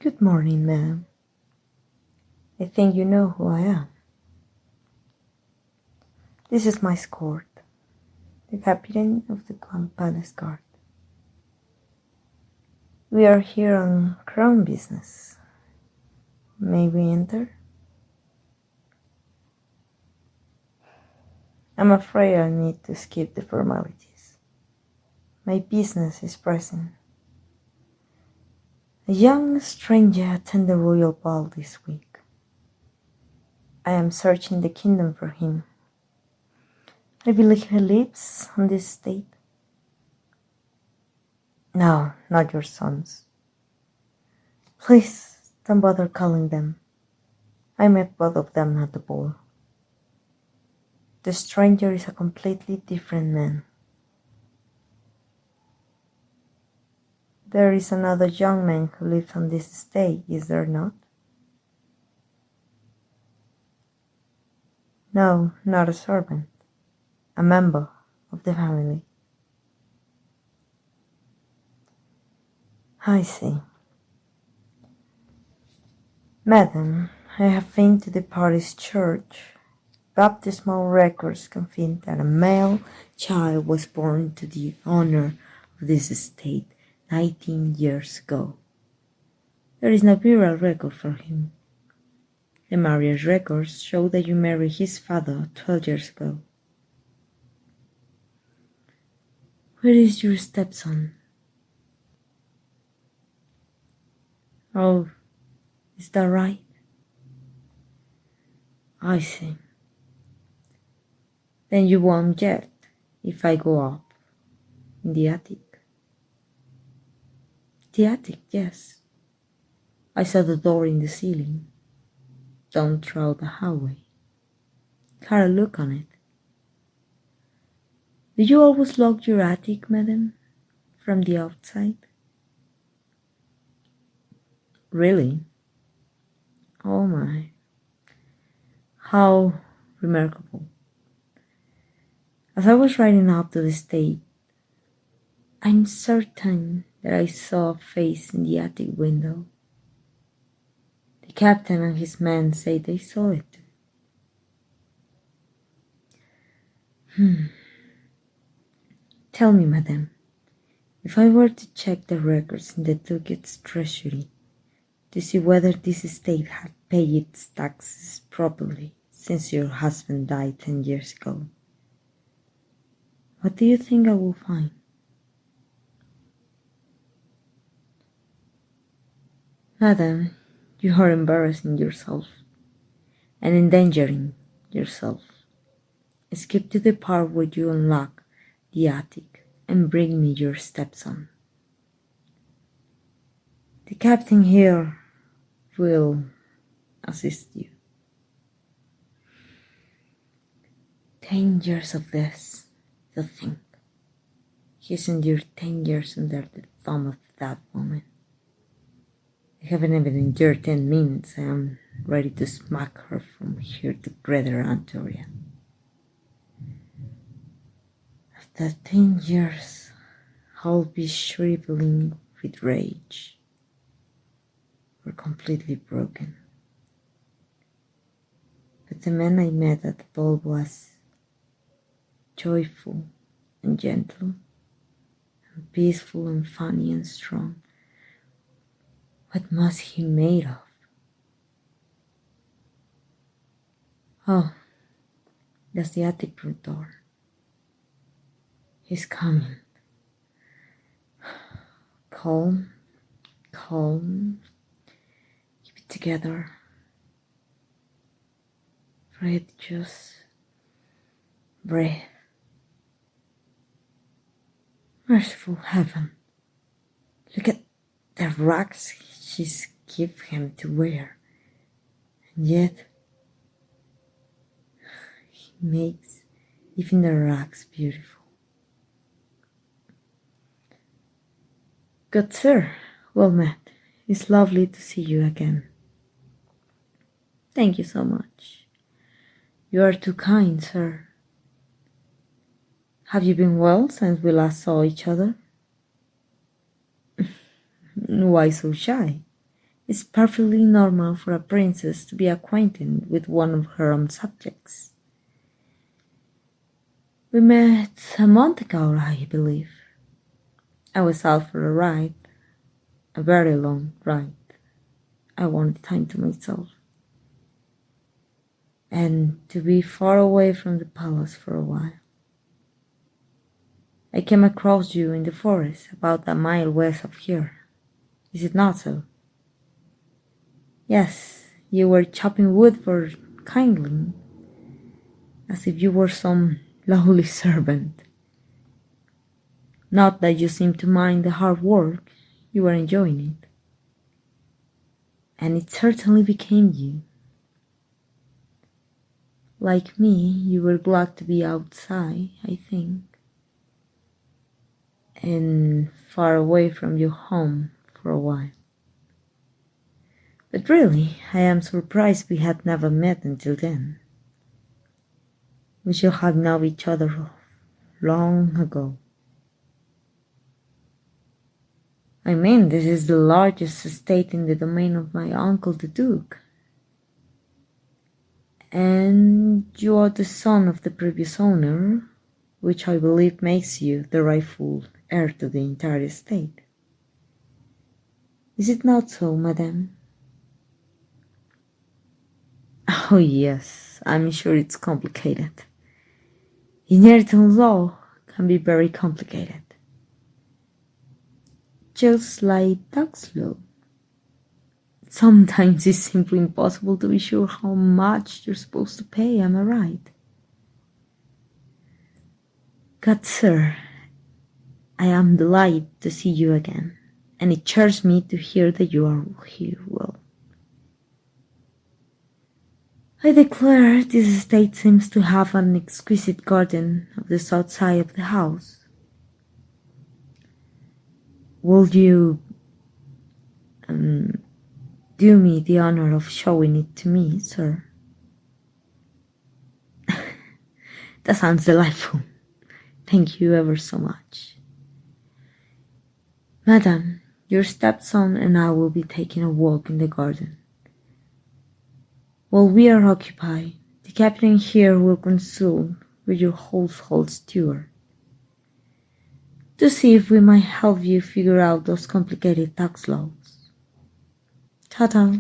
Good morning, ma'am. I think you know who I am. This is my escort, the captain of the Palace Guard. We are here on crown business. May we enter? I'm afraid I need to skip the formalities. My business is pressing. A young stranger attended the royal ball this week. I am searching the kingdom for him. I believe he lives on this estate. No, not your sons. Please, don't bother calling them. I met both of them at the ball. The stranger is a completely different man. There is another young man who lives on this estate, is there not? No, not a servant. A member of the family. I see. Madam, I have been to the parish church. Baptismal records confirm that a male child was born to the owner of this estate 19 years ago. There is no burial record for him. The marriage records show that you married his father 12 years ago. Where is your stepson? Oh, is that right? I see. Then you won't get if I go up in the attic. The attic, yes. I saw the door in the ceiling. Don't throw the hallway. Had a look on it. Do you always lock your attic, madam, from the outside? Really? Oh my. How remarkable. As I was riding up to the estate, I'm certain that I saw a face in the attic window. The captain and his men say they saw it. Tell me, madam, if I were to check the records in the Duke's treasury to see whether this estate had paid its taxes properly since your husband died 10 years ago, what do you think I will find? Madam, you are embarrassing yourself and endangering yourself. Skip to the part where you unlock the attic and bring me your stepson. The captain here will assist you. 10 years of this, to think. He's endured 10 years under the thumb of that woman. I haven't even endured 10 minutes. I am ready to smack her from here to Greater Antoria. After 10 years, I'll be shriveling with rage or completely broken. But the man I met at the ball was joyful and gentle and peaceful and funny and strong. What was he made of? Oh, that's the attic door. He's coming. Calm, calm. Keep it together. Breathe, just breathe. Merciful heaven. Look at the rags she's given him to wear. And yet, he makes even the rags beautiful. Good sir, well met. It's lovely to see you again. Thank you so much. You are too kind, sir. Have you been well since we last saw each other? Why so shy? It's perfectly normal for a princess to be acquainted with one of her own subjects. We met a month ago, I believe. I was out for a ride, a very long ride. I wanted time to myself and to be far away from the palace for a while. I came across you in the forest about a mile west of here. Is it not so? Yes, you were chopping wood for kindling, as if you were some lowly servant. Not that you seemed to mind the hard work, you were enjoying it. And it certainly became you. Like me, you were glad to be outside, I think, and far away from your home for a while. But really, I am surprised we had never met until then. We should have known each other long ago. I mean, this is the largest estate in the domain of my uncle the Duke. And you are the son of the previous owner, which I believe makes you the rightful heir to the entire estate. Is it not so, madame? Oh yes, I'm sure it's complicated. Inheritance law can be very complicated. Just like tax law. Sometimes it's simply impossible to be sure how much you're supposed to pay, am I right? Good sir, I am delighted to see you again, and it cheers me to hear that you are here well. I declare this estate seems to have an exquisite garden on the south side of the house. Would you do me the honor of showing it to me, sir? That sounds delightful. Thank you ever so much. Madam, your stepson and I will be taking a walk in the garden. While we are occupied, the captain here will consult with your household steward to see if we might help you figure out those complicated tax laws. Ta-ta.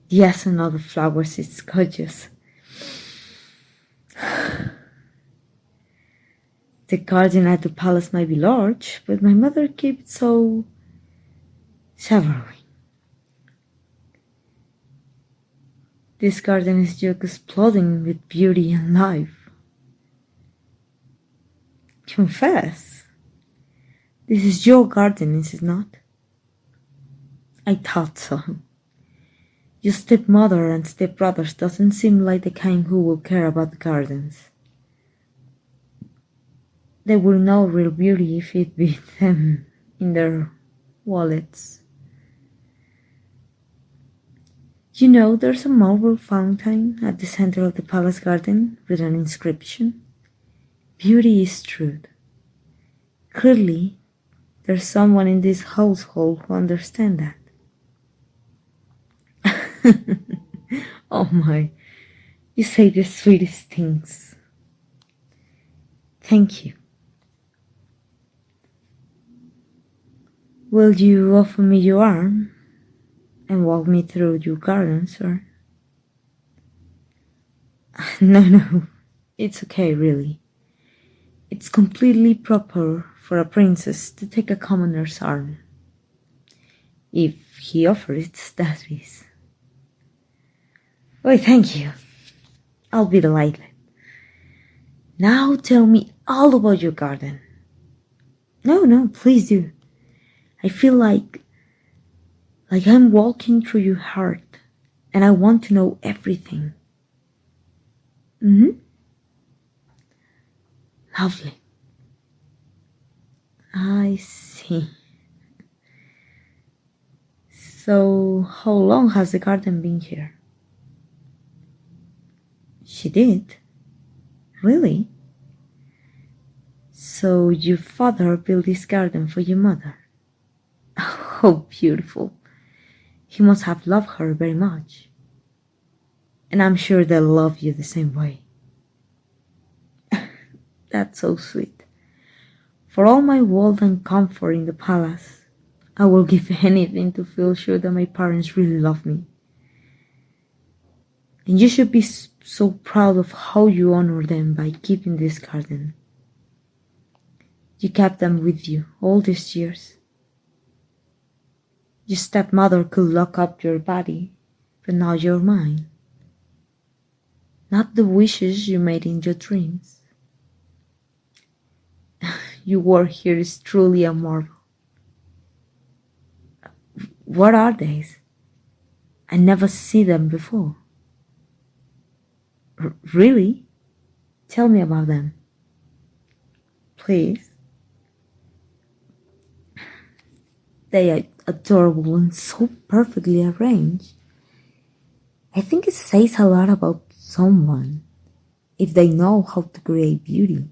Yes, and other flowers is gorgeous. The garden at the palace might be large, but my mother keeps it so savory. This garden is just exploding with beauty and life. Confess, this is your garden, is it not? I thought so. Your stepmother and stepbrothers doesn't seem like the kind who will care about the gardens. They will know real beauty if it be them in their wallets. You know, there's a marble fountain at the center of the palace garden with an inscription. Beauty is truth. Clearly, there's someone in this household who understands that. Oh my, you say the sweetest things. Thank you. Will you offer me your arm and walk me through your garden, sir? No, it's okay, really. It's completely proper for a princess to take a commoner's arm. If he offers it, that is. Why, thank you. I'll be delighted. Now tell me all about your garden. No, please do. I feel like I'm walking through your heart, and I want to know everything. Lovely. I see. So, how long has the garden been here? She did? Really? So your father built this garden for your mother. How beautiful. He must have loved her very much. And I'm sure they'll love you the same way. That's so sweet. For all my wealth and comfort in the palace, I will give anything to feel sure that my parents really love me. And you should be so proud of how you honor them by keeping this garden. You kept them with you all these years. Your stepmother could lock up your body, but now you're mine. Not the wishes you made in your dreams. Your work here is truly a marvel. What are these? I never see them before. Really? Tell me about them. Please. They are adorable and so perfectly arranged. I think it says a lot about someone if they know how to create beauty.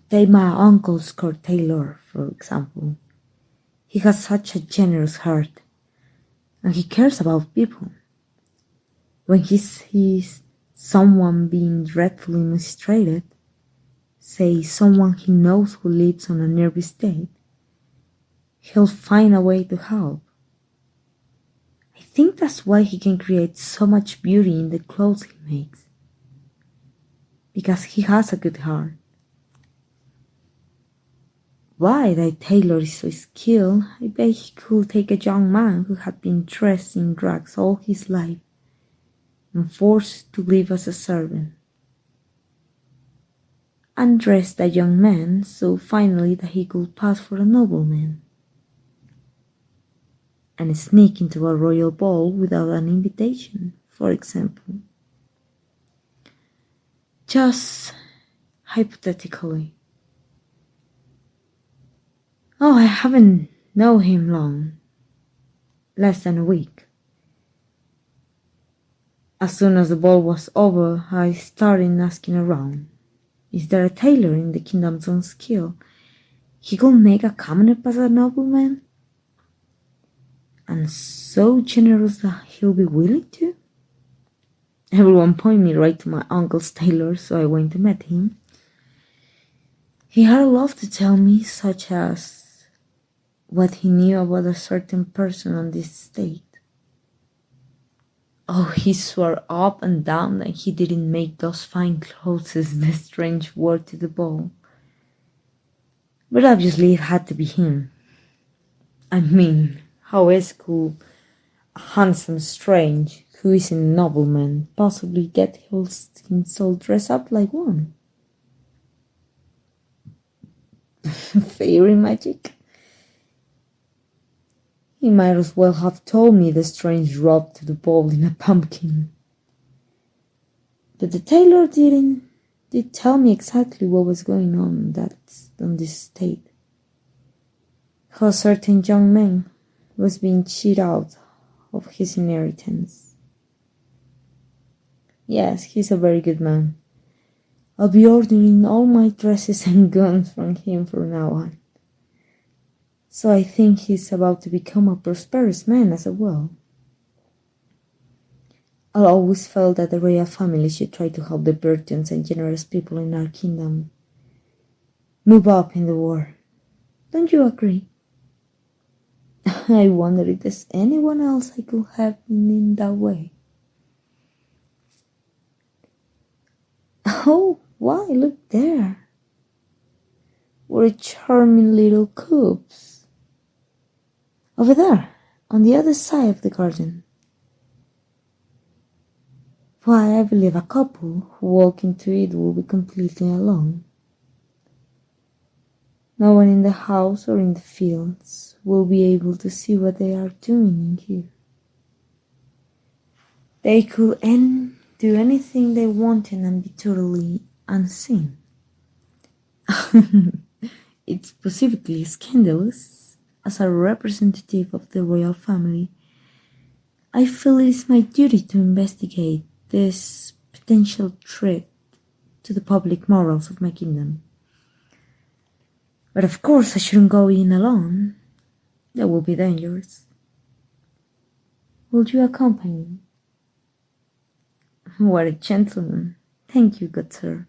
Take my uncle's coat tailor, for example. He has such a generous heart, and he cares about people. When he sees someone being dreadfully mistreated, say someone he knows who lives on a nervous state, he'll find a way to help. I think that's why he can create so much beauty in the clothes he makes. Because he has a good heart. Why, that tailor is so skilled. I bet he could take a young man who had been dressed in rags all his life and forced to live as a servant, and dress that young man so finally that he could pass for a nobleman, and sneak into a royal ball without an invitation, for example. Just hypothetically. Oh, I haven't known him long. Less than a week. As soon as the ball was over, I started asking around. Is there a tailor in the kingdom's own skill? He could make a cabinet as a nobleman? And so generous that he'll be willing to? Everyone pointed me right to my uncle's tailor, so I went to meet him. He had a lot to tell me, such as what he knew about a certain person on this estate. Oh, he swore up and down that he didn't make those fine clothes the strange wore to the ball. But obviously it had to be him. I mean, how else could a handsome strange, who isn't a nobleman, possibly get himself dressed up like one? Fairy magic? He might as well have told me the strange robe to the ball in a pumpkin. But the tailor did tell me exactly what was going on this estate. How a certain young man was being cheated out of his inheritance. Yes, he's a very good man. I'll be ordering all my dresses and gowns from him from now on. So I think he's about to become a prosperous man as well. I always felt that the royal family should try to help the virtuous and generous people in our kingdom move up in the world. Don't you agree? I wonder if there's anyone else I could have been in that way. Oh, why, look there. What a charming little cubes. Over there, on the other side of the garden. Why, I believe a couple who walk into it will be completely alone. No one in the house or in the fields will be able to see what they are doing in here. They could do anything they wanted and be totally unseen. It's specifically scandalous. As a representative of the royal family, I feel it is my duty to investigate this potential threat to the public morals of my kingdom. But of course I shouldn't go in alone. That will be dangerous. Will you accompany me? What a gentleman. Thank you, good sir.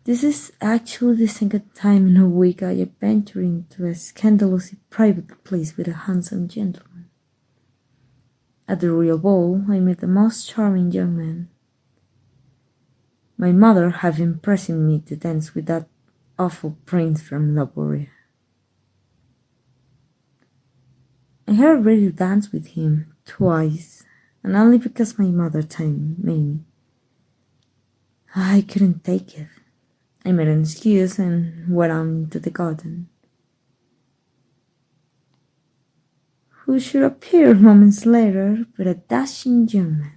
This is actually the second time in a week I have ventured into a scandalously private place with a handsome gentleman. At the royal ball, I met the most charming young man. My mother having pressed me to dance with that awful prince from Laboria. I had already danced with him twice, and only because my mother made me. I couldn't take it. I made an excuse and went on into the garden. Who should appear moments later but a dashing young man.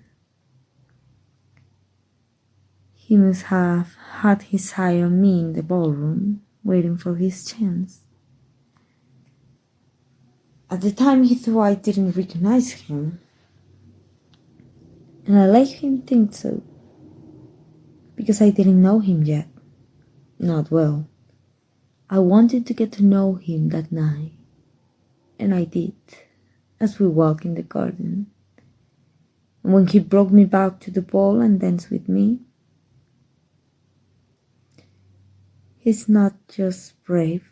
He must have had his eye on me in the ballroom, waiting for his chance. At the time he thought I didn't recognize him, and I let him think so, because I didn't know him yet. Not well. I wanted to get to know him that night, and I did, as we walked in the garden. And when he brought me back to the ball and danced with me, he's not just brave,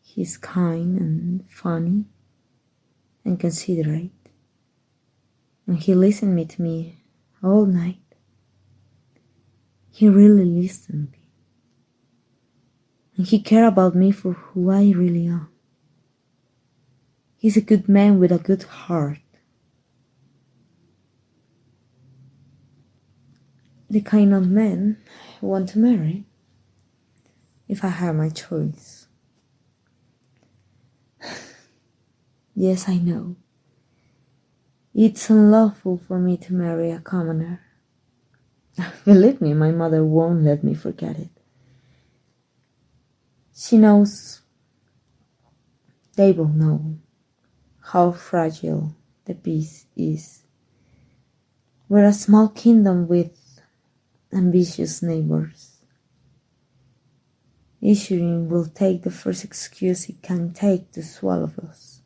he's kind and funny and considerate. And he listened to me all night. He really listened to me. And he cared about me for who I really am. He's a good man with a good heart. The kind of man I want to marry, if I had my choice. Yes, I know. It's unlawful for me to marry a commoner. Believe me, my mother won't let me forget it. She knows, they will know, how fragile the peace is. We're a small kingdom with ambitious neighbors. Issuing will take the first excuse it can take to swallow us.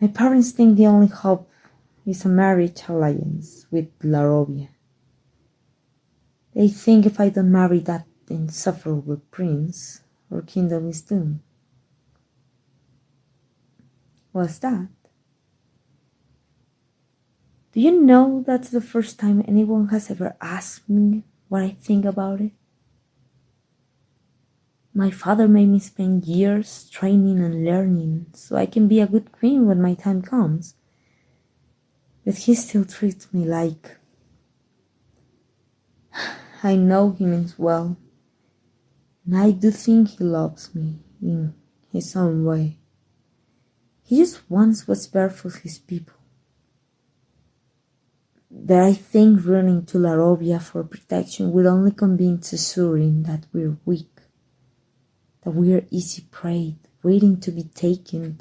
My parents think the only hope is a marriage alliance with Larovia. They think if I don't marry that insufferable prince, our kingdom is doomed. What's that? Do you know that's the first time anyone has ever asked me what I think about it? My father made me spend years training and learning so I can be a good queen when my time comes. But he still treats me like... I know he means well, and I do think he loves me in his own way. He just wants what's best for his people. But I think running to Larovia for protection will only convince Surin that we're weak, that we're easy prey, waiting to be taken,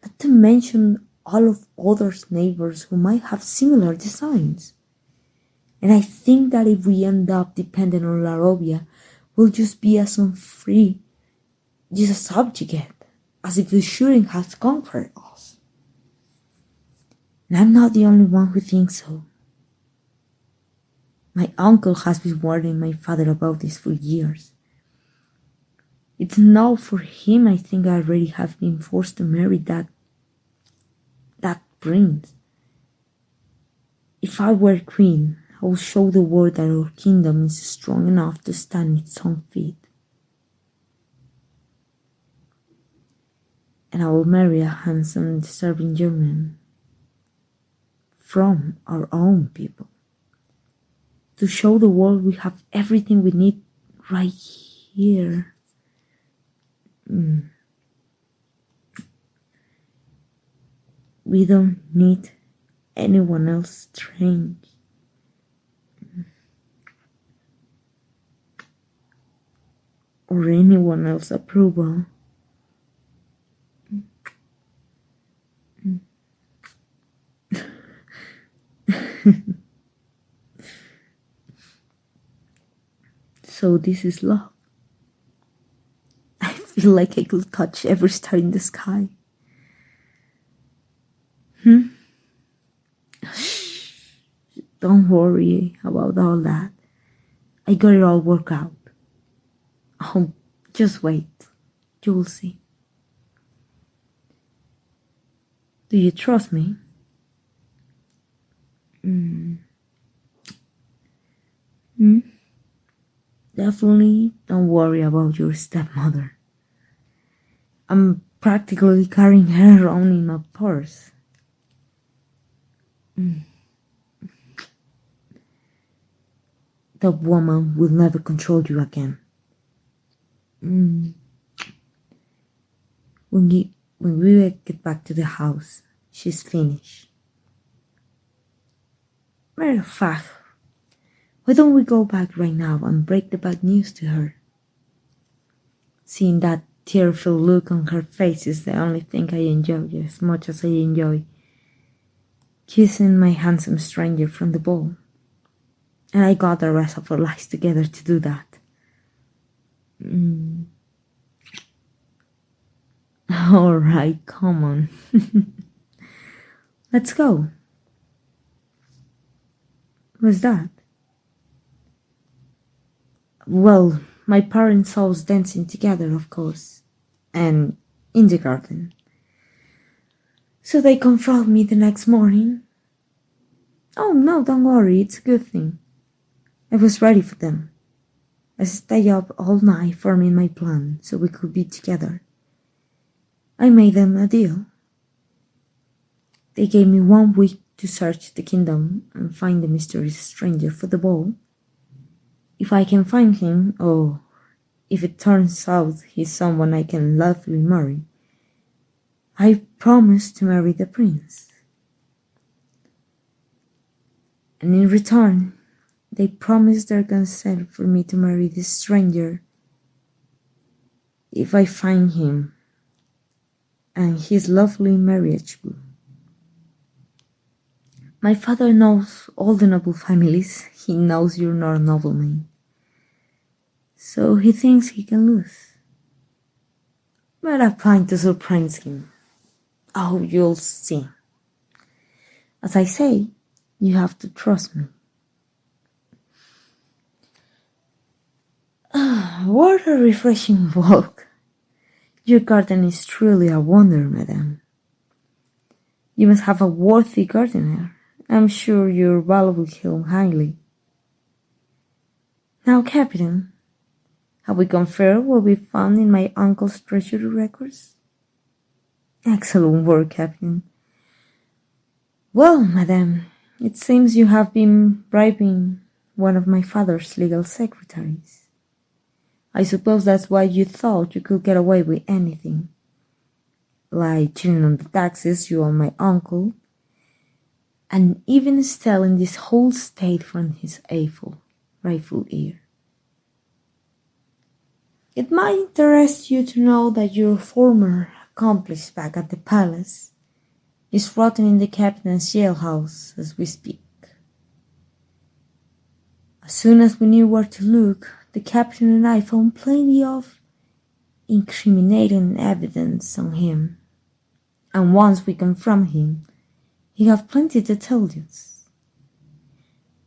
not to mention all of others' neighbors who might have similar designs. And I think that if we end up dependent on Larovia, we'll just be as unfree, just a subjugate, as if the shooting has conquered us. And I'm not the only one who thinks so. My uncle has been warning my father about this for years. It's now for him I think I already have been forced to marry that prince. If I were queen, I will show the world that our kingdom is strong enough to stand its own feet. And I will marry a handsome and deserving young man from our own people, to show the world we have everything we need right here. We don't need anyone else strange. Or anyone else approval. So this is love. I feel like I could touch every star in the sky. Don't worry about all that. I got it all worked out. Oh, just wait. You'll see. Do you trust me? Definitely don't worry about your stepmother. I'm practically carrying her around in my purse. That woman will never control you again. When we get back to the house, she's finished. Matter of fact, why don't we go back right now and break the bad news to her? Seeing that tearful look on her face is the only thing I enjoy as much as I enjoy kissing my handsome stranger from the ball. And I got the rest of our lives together to do that. Alright, come on. Let's go. What's that? Well, my parents saw us dancing together, of course, and in the garden. So they confront me the next morning. Oh no, don't worry, it's a good thing. I was ready for them. I stayed up all night forming my plan so we could be together. I made them a deal. They gave me 1 week to search the kingdom and find the mysterious stranger for the ball. If I can find him, or if it turns out he's someone I can lawfully marry, I promise to marry the prince. And in return, they promise their consent for me to marry this stranger if I find him and his lovely marriage boo. My father knows all the noble families. He knows you're not a nobleman. So he thinks he can lose. But I plan to surprise him. Oh, you'll see. As I say, you have to trust me. What a refreshing walk. Your garden is truly a wonder, madam. You must have a worthy gardener. I'm sure your valuable him highly. Now, Captain, have we confirmed what we found in my uncle's treasury records? Excellent work, Captain. Well, madam, it seems you have been bribing one of my father's legal secretaries. I suppose that's why you thought you could get away with anything, like cheating on the taxes you owe my uncle, and even stealing this whole state from his rightful heir. It might interest you to know that your former accomplice back at the palace is rotting in the captain's jailhouse as we speak. As soon as we knew where to look, the captain and I found plenty of incriminating evidence on him, and once we confront him, he have plenty to tell us.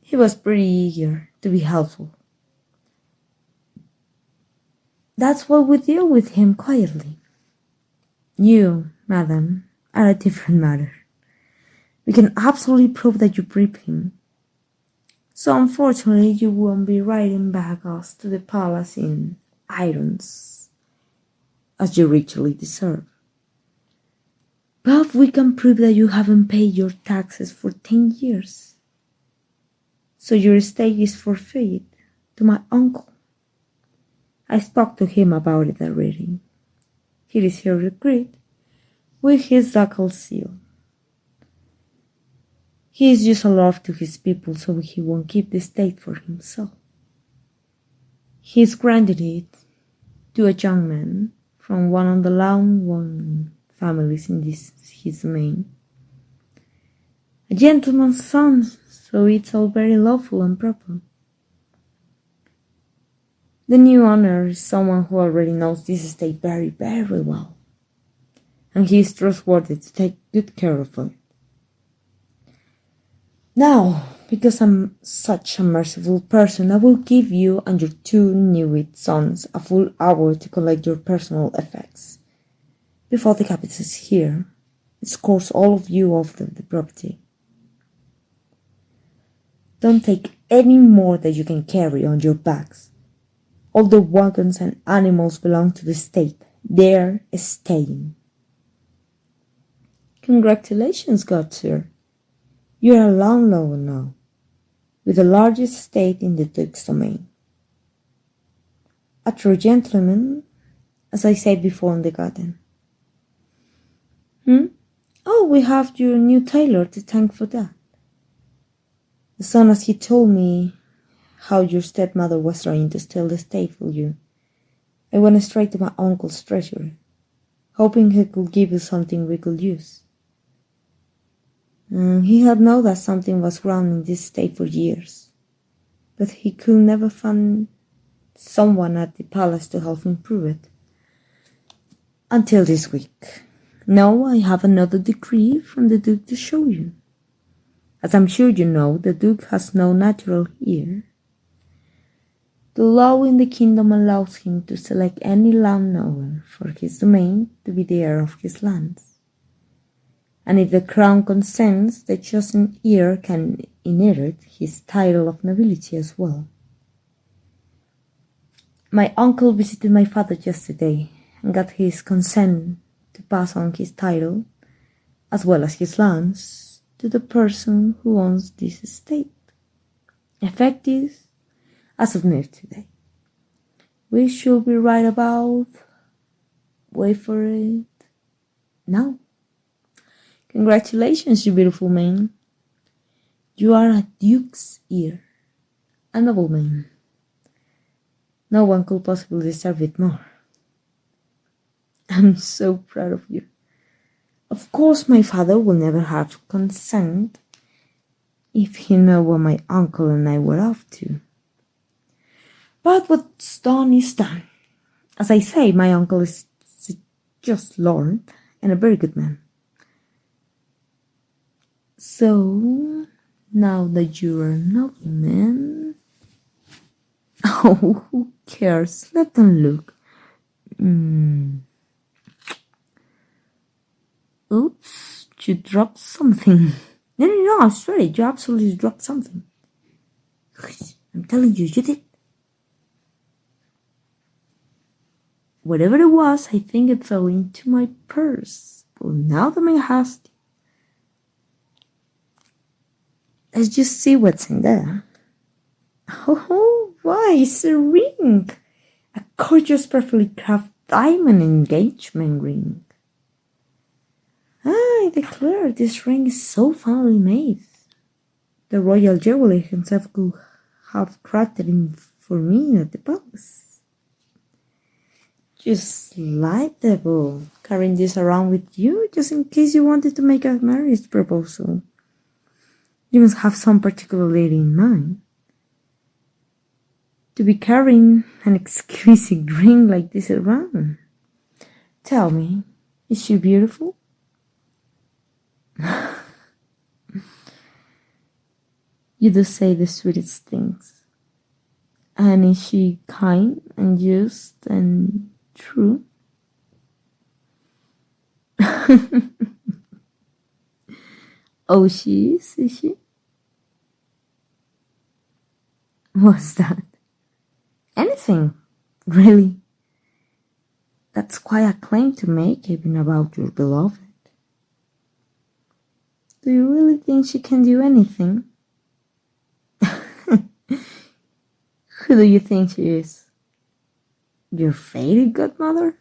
He was pretty eager to be helpful. That's why we deal with him quietly. You, madam, are a different matter. We can absolutely prove that you bribed him. So unfortunately, you won't be riding back us to the palace in irons, as you richly deserve. But we can prove that you haven't paid your taxes for 10 years. So your estate is forfeit to my uncle. I spoke to him about it already. Here is your agreed with his ducal seal. He is just a love to his people, so he won't keep the estate for himself. He is granted it to a young man from one of the long families in his domain. A gentleman's son, so it's all very lawful and proper. The new owner is someone who already knows this estate very, very well, and he is trustworthy to take good care of it. Now, because I'm such a merciful person, I will give you and your 2 newest sons a full hour to collect your personal effects before the captain is here. Escorts all of you off the property. Don't take any more that you can carry on your backs. All the wagons and animals belong to the state. They're staying. Congratulations, good sir. You're a landlord now, with the largest estate in the Duke's domain. A true gentleman, as I said before in the garden. Oh, we have your new tailor to thank for that. As soon as he told me how your stepmother was trying to steal the estate for you, I went straight to my uncle's treasury, hoping he could give you something we could use. He had known that something was wrong in this estate for years, but he could never find someone at the palace to help him prove it. Until this week. Now I have another decree from the Duke to show you. As I'm sure you know, the Duke has no natural heir. The law in the kingdom allows him to select any landowner for his domain to be the heir of his lands. And if the crown consents, the chosen heir can inherit his title of nobility as well. My uncle visited my father yesterday and got his consent to pass on his title, as well as his lands, to the person who owns this estate. Effective as of next today. We should be right about, wait for it, now. Congratulations, you beautiful man. You are a duke's heir, a nobleman. No one could possibly deserve it more. I'm so proud of you. Of course, my father will never have consent if he knew what my uncle and I were up to. But what's done is done. As I say, my uncle is a just lord and a very good man. So, now that you're a nobleman... Oh, who cares? Let them look. Oops, you dropped something. No, I swear it, you absolutely dropped something. I'm telling you, you did. Whatever it was, I think it fell into my purse. Well, now that I has it. Let's just see what's in there. Oh, why, it's a ring. A gorgeous, perfectly crafted diamond engagement ring. I declare this ring is so finely made. The royal jeweler himself could have crafted it for me at the palace. Just delightful carrying this around with you just in case you wanted to make a marriage proposal. You must have some particular lady in mind. To be carrying an exquisite ring like this around. Tell me, is she beautiful? You do say the sweetest things. And is she kind and just and true? Oh, she is she? What's that? Anything, really. That's quite a claim to make, even about your beloved. Do you really think she can do anything? Who do you think she is? Your fairy godmother?